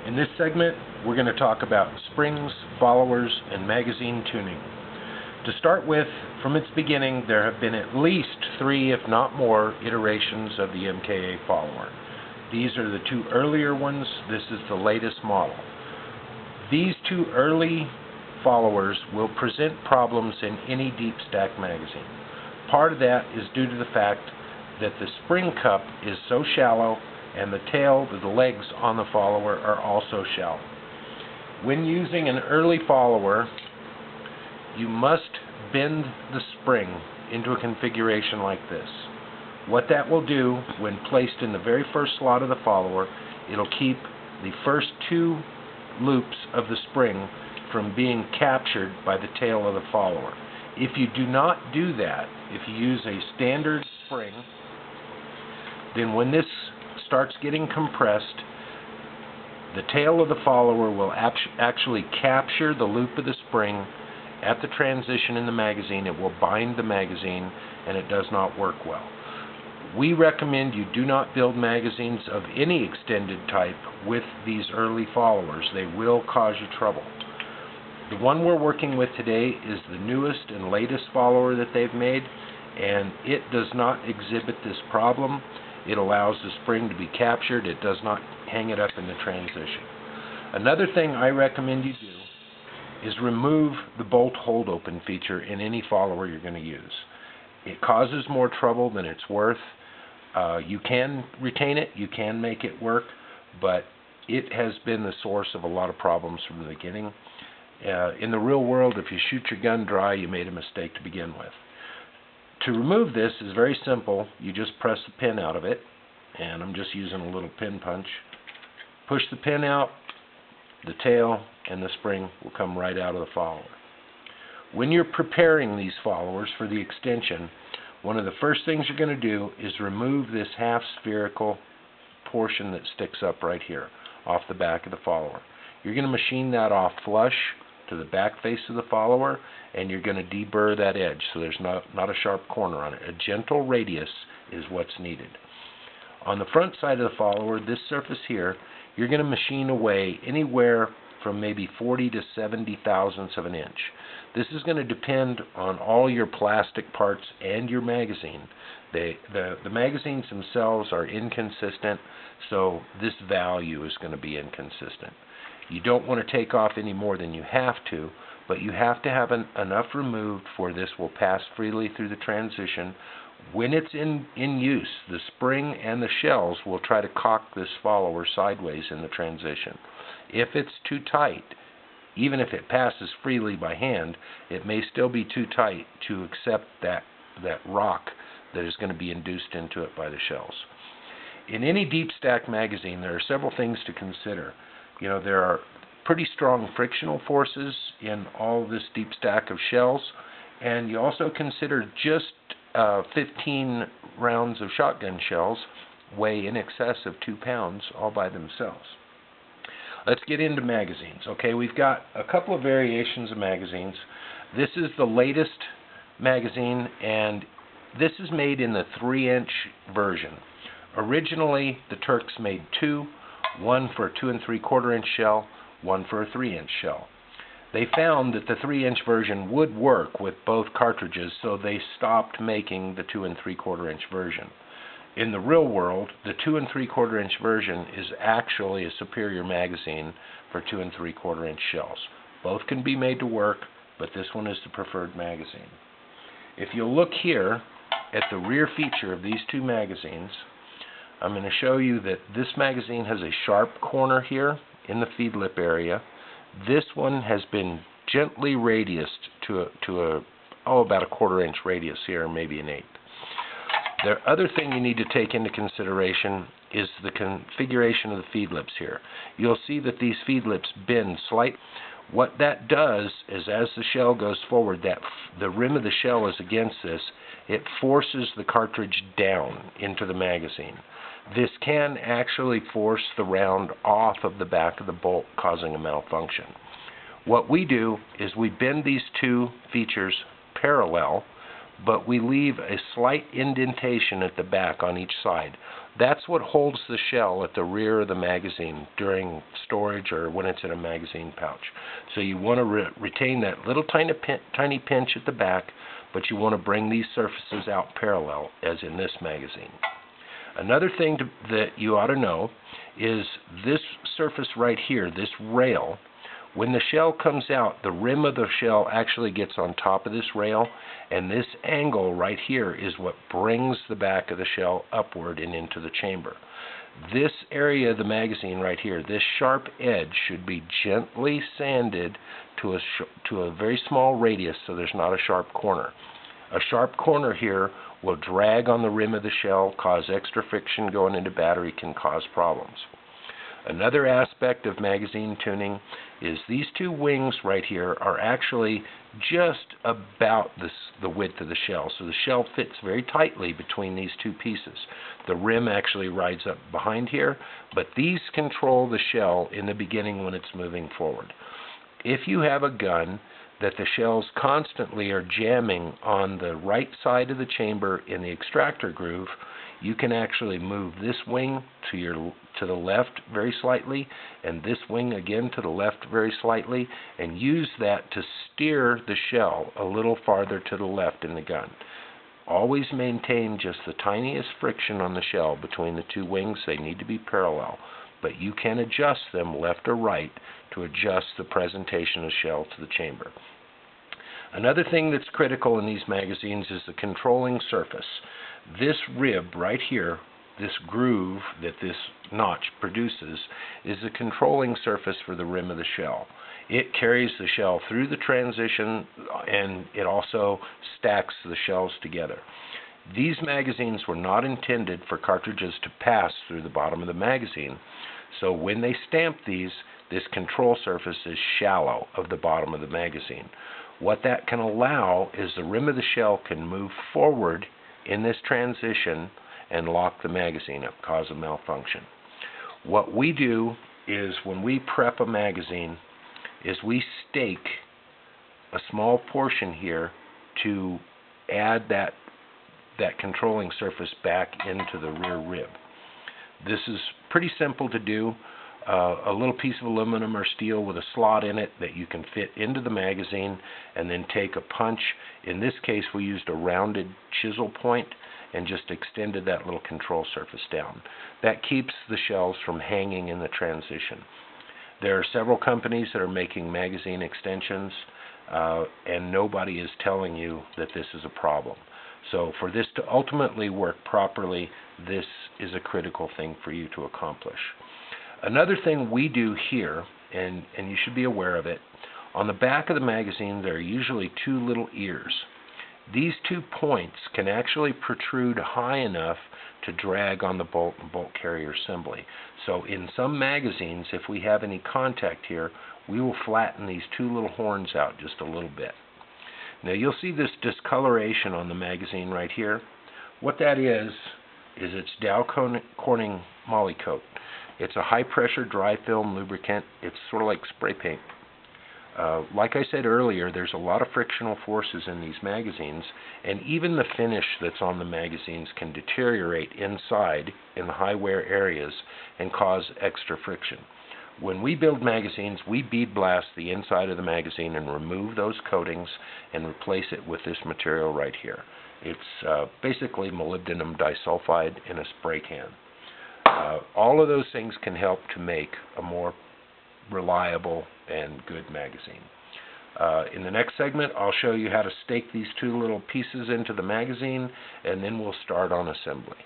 In this segment, we're going to talk about springs, followers, and magazine tuning. To start with, from its beginning, there have been at least 3, if not more, iterations of the MKA follower. These are the 2 earlier ones. This is the latest model. These 2 early followers will present problems in any deep stack magazine. Part of that is due to the fact that the spring cup is so shallow and the tail, the legs on the follower, are also shallow. When using an early follower, you must bend the spring into a configuration like this. What that will do, when placed in the very first slot of the follower, it'll keep the first 2 loops of the spring from being captured by the tail of the follower. If you do not do that, if you use a standard spring, then when this starts getting compressed, the tail of the follower will actually capture the loop of the spring at the transition in the magazine. It will bind the magazine, and it does not work well. We recommend you do not build magazines of any extended type with these early followers. They will cause you trouble. The one we're working with today is the newest and latest follower that they've made, and it does not exhibit this problem. It allows the spring to be captured. It does not hang it up in the transition. Another thing I recommend you do is remove the bolt hold open feature in any follower you're going to use. It causes more trouble than it's worth. You can retain it, you can make it work, but it has been the source of a lot of problems from the beginning. In the real world, if you shoot your gun dry, you made a mistake to begin with. To remove this is very simple. You just press the pin out of it, and I'm just using a little pin punch. Push the pin out, the tail and the spring will come right out of the follower. When you're preparing these followers for the extension, one of the first things you're going to do is remove this half spherical portion that sticks up right here off the back of the follower. You're going to machine that off flush to the back face of the follower, and you're going to deburr that edge so there's not a sharp corner on it. A gentle radius is what's needed. On the front side of the follower, this surface here, you're going to machine away anywhere from maybe 40 to 70 thousandths of an inch. This is going to depend on all your plastic parts and your magazine. The magazines themselves are inconsistent, so this value is going to be inconsistent. You don't want to take off any more than you have to, but you have to have enough removed for this will pass freely through the transition. When it's in use, the spring and the shells will try to cock this follower sideways in the transition. If it's too tight, even if it passes freely by hand, it may still be too tight to accept that rock that is going to be induced into it by the shells. In any deep stack magazine, there are several things to consider. You know, there are pretty strong frictional forces in all this deep stack of shells, and you also consider just 15 rounds of shotgun shells weigh in excess of 2 pounds all by themselves. Let's get into magazines. Okay, we've got a couple of variations of magazines. This is the latest magazine, and this is made in the 3-inch version. Originally, the Turks made 2, one for a 2 3/4 inch shell, one for a 3-inch shell. They found that the 3-inch version would work with both cartridges, so they stopped making the 2 3/4 inch version. In the real world, the 2 3/4 inch version is actually a superior magazine for 2 3/4 inch shells. Both can be made to work, but this one is the preferred magazine. If you'll look here at the rear feature of these 2 magazines, I'm going to show you that this magazine has a sharp corner here in the feed lip area. This one has been gently radiused to about a 1/4 inch radius here, maybe an 1/8. The other thing you need to take into consideration is the configuration of the feed lips here. You'll see that these feed lips bend slightly. What that does is, as the shell goes forward, the rim of the shell is against this, it forces the cartridge down into the magazine. This can actually force the round off of the back of the bolt, causing a malfunction. What we do is we bend these 2 features parallel, but we leave a slight indentation at the back on each side. That's what holds the shell at the rear of the magazine during storage or when it's in a magazine pouch. So you want to retain that little tiny pinch at the back, but you want to bring these surfaces out parallel, as in this magazine. Another thing that you ought to know is this surface right here, this rail. When the shell comes out, the rim of the shell actually gets on top of this rail, and this angle right here is what brings the back of the shell upward and into the chamber. This area of the magazine right here, this sharp edge, should be gently sanded to a very small radius so there's not a sharp corner. A sharp corner here will drag on the rim of the shell, cause extra friction going into battery, can cause problems. Another aspect of magazine tuning is these two wings right here are actually just about the width of the shell. So the shell fits very tightly between these two pieces. The rim actually rides up behind here, but these control the shell in the beginning when it's moving forward. If you have a gun that the shells constantly are jamming on the right side of the chamber in the extractor groove, you can actually move this wing to the left very slightly, and this wing again to the left very slightly, and use that to steer the shell a little farther to the left in the gun. Always maintain just the tiniest friction on the shell between the two wings. They need to be parallel, but you can adjust them left or right to adjust the presentation of the shell to the chamber. Another thing that's critical in these magazines is the controlling surface. This rib right here, this groove that this notch produces, is the controlling surface for the rim of the shell. It carries the shell through the transition, and it also stacks the shells together. These magazines were not intended for cartridges to pass through the bottom of the magazine, so when they stamp these, this control surface is shallow of the bottom of the magazine. What that can allow is the rim of the shell can move forward in this transition and lock the magazine up, cause a malfunction. What we do is when we prep a magazine is we stake a small portion here to add that controlling surface back into the rear rib. This is pretty simple to do. A little piece of aluminum or steel with a slot in it that you can fit into the magazine, and then take a punch. In this case, we used a rounded chisel point and just extended that little control surface down. That keeps the shells from hanging in the transition. There are several companies that are making magazine extensions, and nobody is telling you that this is a problem. So for this to ultimately work properly, this is a critical thing for you to accomplish. Another thing we do here, and you should be aware of it, on the back of the magazine there are usually two little ears. These 2 points can actually protrude high enough to drag on the bolt and bolt carrier assembly. So in some magazines, if we have any contact here, we will flatten these 2 little horns out just a little bit. Now you'll see this discoloration on the magazine right here. What that is it's Dow Corning Moly Coat. It's a high-pressure dry film lubricant. It's sort of like spray paint. Like I said earlier, there's a lot of frictional forces in these magazines, and even the finish that's on the magazines can deteriorate inside in the high wear areas and cause extra friction. When we build magazines, we bead blast the inside of the magazine and remove those coatings and replace it with this material right here. It's basically molybdenum disulfide in a spray can. All of those things can help to make a more reliable and good magazine. In the next segment, I'll show you how to stake these 2 little pieces into the magazine, and then we'll start on assembly.